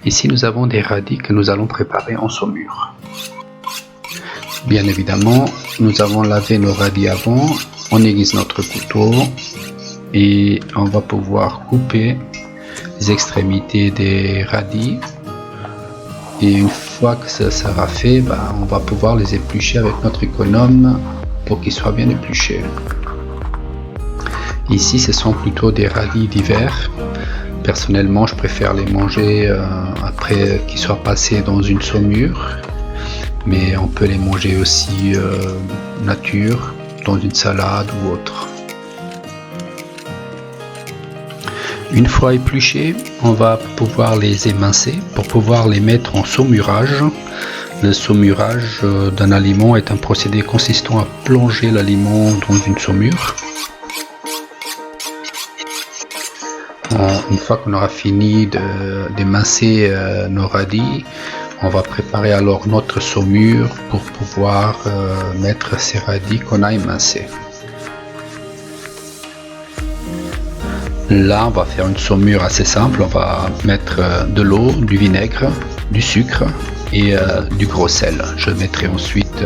Ici nous avons des radis que nous allons préparer en saumure. Bien évidemment, nous avons lavé nos radis avant, on aiguise notre couteau et on va pouvoir couper les extrémités des radis. Et une fois que ça sera fait, on va pouvoir les éplucher avec notre économe pour qu'ils soient bien épluchés. Ici, ce sont plutôt des radis d'hiver. Personnellement, je préfère les manger après qu'ils soient passés dans une saumure. Mais on peut les manger aussi nature, dans une salade ou autre. Une fois épluchés, on va pouvoir les émincer pour pouvoir les mettre en saumurage. Le saumurage d'un aliment est un procédé consistant à plonger l'aliment dans une saumure. Une fois qu'on aura fini d'émincer nos radis, on va préparer alors notre saumure pour pouvoir mettre ces radis qu'on a émincés. Là, on va faire une saumure assez simple. On va mettre de l'eau, du vinaigre, du sucre et du gros sel. Je mettrai ensuite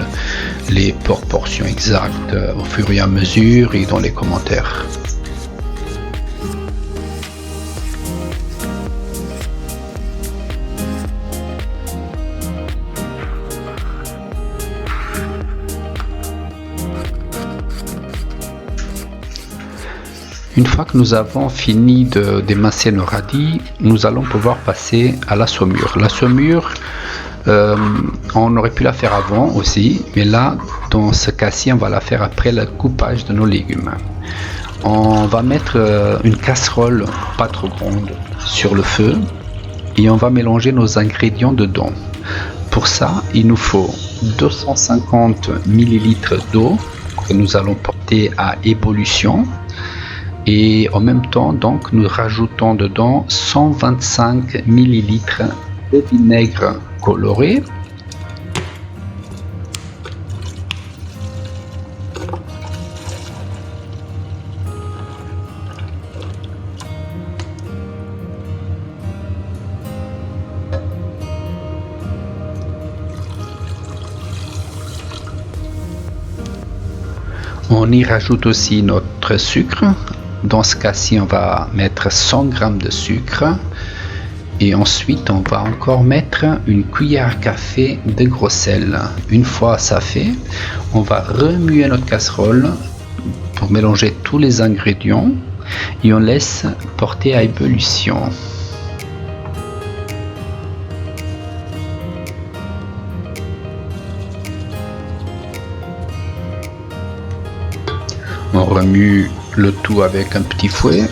les proportions exactes au fur et à mesure et dans les commentaires. Une fois que nous avons fini d'émincer nos radis, nous allons pouvoir passer à la saumure. La saumure, on aurait pu la faire avant aussi, mais là, dans ce cas-ci, on va la faire après le coupage de nos légumes. On va mettre une casserole pas trop grande sur le feu et on va mélanger nos ingrédients dedans. Pour ça, il nous faut 250 ml d'eau que nous allons porter à ébullition. Et en même temps, donc, nous rajoutons dedans 125 ml de vinaigre coloré. On y rajoute aussi notre sucre. Dans ce cas-ci, on va mettre 100 g de sucre et ensuite on va encore mettre une cuillère à café de gros sel. Une fois ça fait, on va remuer notre casserole pour mélanger tous les ingrédients et on laisse porter à ébullition. On remue le tout avec un petit fouet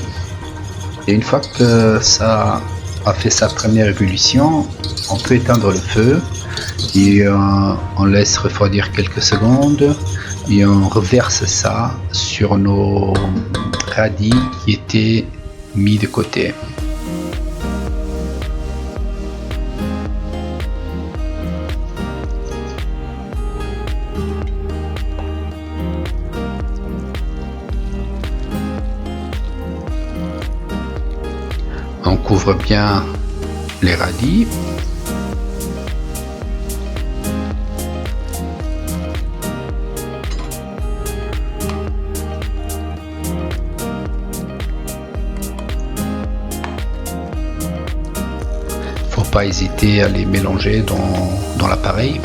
et une fois que ça a fait sa première ébullition, on peut éteindre le feu et on laisse refroidir quelques secondes et on reverse ça sur nos radis qui étaient mis de côté. On couvre bien les radis. Faut pas hésiter à les mélanger dans l'appareil.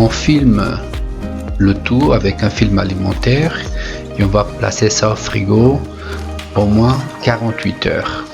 On filme le tout avec un film alimentaire et on va placer ça au frigo au moins 48 heures.